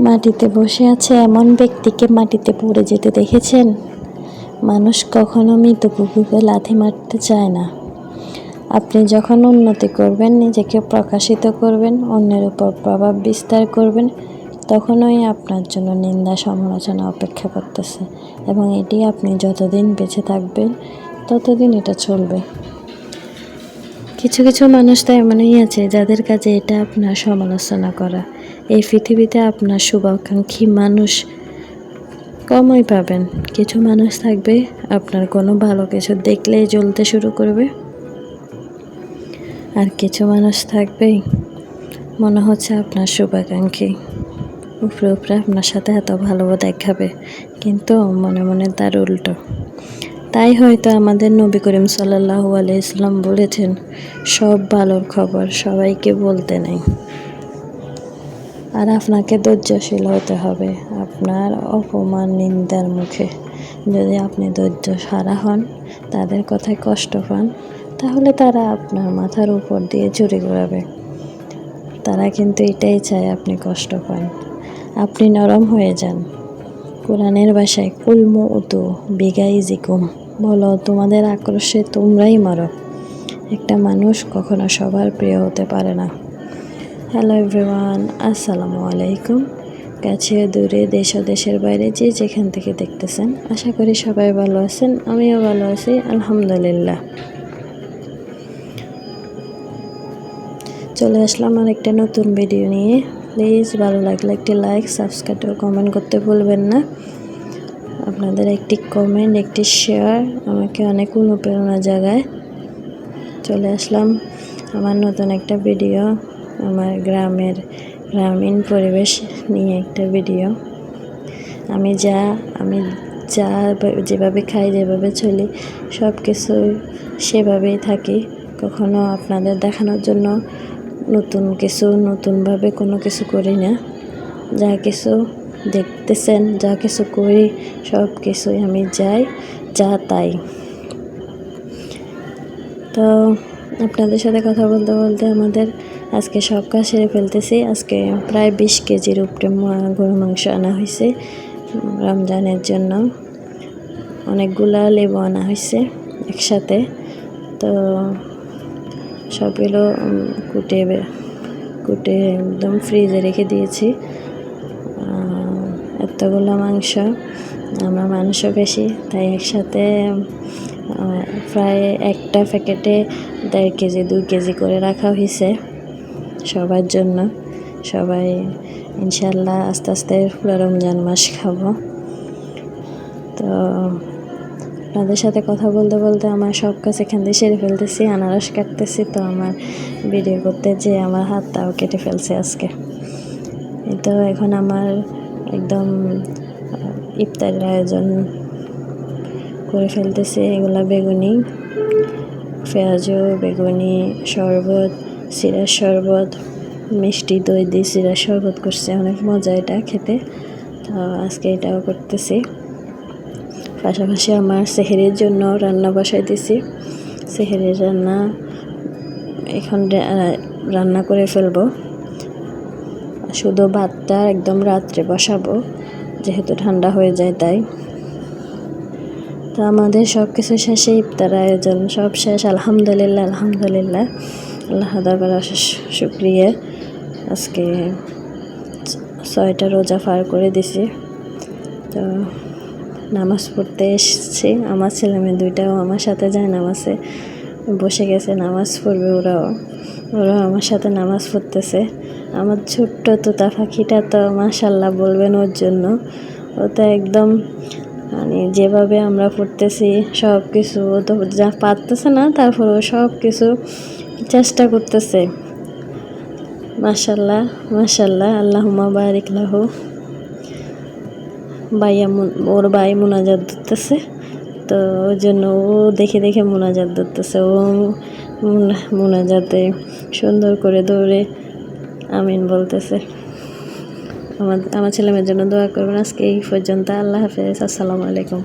মাটিতে বসে আছে এমন ব্যক্তিকে মাটিতে পড়ে যেতে দেখেছেন? মানুষ কখনো মৃত কুকুরকে লাথি মারতে চায় না। আপনি যখন উন্নতি করবেন, নিজেকে প্রকাশিত করবেন, অন্যের উপর প্রভাব বিস্তার করবেন, তখনই আপনার জন্য নিন্দা সমালোচনা অপেক্ষা করতেছে, এবং এটি আপনি যতদিন বেঁচে থাকবেন ততদিন এটা চলবে। কিছু কিছু মানুষ তো এমনই আছে যাদের কাছে এটা আপনার সমালোচনা করা। এই পৃথিবীতে আপনার শুভাকাঙ্ক্ষী মানুষ কমই পাবেন। কিছু মানুষ থাকবে আপনার কোনো ভালো কিছু দেখলেই জ্বলতে শুরু করবে, আর কিছু মানুষ থাকবে মনে হচ্ছে আপনার শুভাকাঙ্ক্ষী, উপরে উপরে আপনার সাথে এত ভালো দেখাবে, কিন্তু মনে মনে তার উল্টো। তাই হয়তো আমাদের নবী করিম সাল্লাল্লাহু আলাইহি ওয়াসাল্লাম বলেছেন, সব ভালোর খবর সবাইকে বলতে নেই। আর আপনাকে ধৈর্যশীল হতে হবে আপনার অপমান নিন্দার মুখে। যদি আপনি ধৈর্য হারা হন, তাদের কথায় কষ্ট পান, তাহলে তারা আপনার মাথার উপর দিয়ে চুরি করাবে। তারা কিন্তু এটাই চায় আপনি কষ্ট পান, আপনি নরম হয়ে যান। কোরআনের ভাষায় কুলমু উতু বিগাইজিকুম, বলো তোমাদের আক্রোশে তোমরাই মারো। একটা মানুষ কখনো সবার প্রিয় হতে পারে না। হ্যালো এভরিওয়ান, আসসালামু আলাইকুম। কাছে দূরে দেশ ও দেশের বাইরে যে যেখান থেকে দেখতেছেন, আশা করি সবাই ভালো আছেন। আমিও ভালো আছি, আলহামদুলিল্লাহ। চলে আসলাম আর একটা নতুন ভিডিও নিয়ে। প্লিজ ভালো লাগলে একটি লাইক, সাবস্ক্রাইব ও কমেন্ট করতে ভুলবেন না। আপনাদের একটি কমেন্ট, একটি শেয়ার আমাকে অনেক অনুপ্রেরণা জাগায়। চলে আসলাম আমার নতুন একটা ভিডিও, আমার গ্রামীণ পরিবেশ নিয়ে একটা ভিডিও। আমি যেভাবে খাই, যেভাবে চলি, সব কিছু সেভাবেই থাকি। কখনো আপনাদের দেখানোর জন্য নতুনভাবে কোনো কিছু করি না। যা কিছু দেখতেছেন, যা কিছু করি, সব কিছুই আমি যা তাই। তো আপনাদের সাথে কথা বলতে বলতে আমাদের আজকে সব কাজ সেরে ফেলতেছি। আজকে প্রায় 20 কেজির উপরে গরু মাংস আনা হয়েছে রমজানের জন্য। অনেকগুলা লেবু আনা হয়েছে একসাথে। তো সবগুলো কুটে একদম ফ্রিজে রেখে দিয়েছি। এতগুলো মাংস, আমরা মানুষও বেশি, তাই একসাথে প্রায় একটা প্যাকেটে 1.5 কেজি 2 কেজি করে রাখা হয়েছে সবার জন্য। সবাই ইনশাল্লাহ আস্তে আস্তে পুরো রমজান মাস খাবো। তো আপনাদের সাথে কথা বলতে বলতে আমার সব কাজ এখান দিয়ে সেরে ফেলতেছি। আনারস কাটতেছি, তো আমার ভিডিও করতে যে আমার হাতটাও কেটে ফেলছে আজকে। তো এখন আমার একদম ইফতারের আয়োজন করে ফেলতেছে। এগুলা বেগুনি, পেঁয়াজু, বেগুনি, শরবত, সিরার শরবত, মিষ্টি দই দিয়ে সিরার শরবত করছে। অনেক মজা এটা খেতে। তো আজকে এটাও করতেছি। পাশাপাশি আমার সেহরির জন্য রান্না বসাই দিছি। সেহরির রান্না এখন রান্না করে ফেলবো। শুধু ভাতটা একদম রাত্রে বসাবো, যেহেতু ঠান্ডা হয়ে যায় তাই। তো আমাদের সব কিছু শেষে ইফতার আয়োজন সব শেষ, আলহামদুলিল্লাহ। আল্লাহ দরবারে অশেষ শুকরিয়া। আজকে 6টা রোজা পার করে দিছি। তো নামাজ পড়তে এসেছি। আমার ছেলেমেয়ে 2টাও আমার সাথে যায় নামাজে বসে গেছে, নামাজ পড়বে। ওরাও আমার সাথে নামাজ পড়তেছে। আমার ছোট্ট তোতা পাখিটা তো মাশাল্লাহ বলবেন ওর জন্য। ও তো একদম মানে যেভাবে আমরা পড়তেছি সব কিছু, ও তো যা পারতেছে না, তারপর ও সব কিছু চেষ্টা করতেছে। মাশাল্লাহ আল্লাহুম্মা বারিক লাহু। ওর ভাই মুনাজাত ধরতেছে, তো ওই জন্য ও দেখে দেখে মুনাজাত ধরতেছে। ও মুনাজাতে সুন্দর করে দৌড়ে আমিন বলতেছে। আমার ছেলেমেয়ের জন্য দোয়া করবেন। আজকে এই পর্যন্ত। আল্লাহ হাফেজ, আসসালামু আলাইকুম।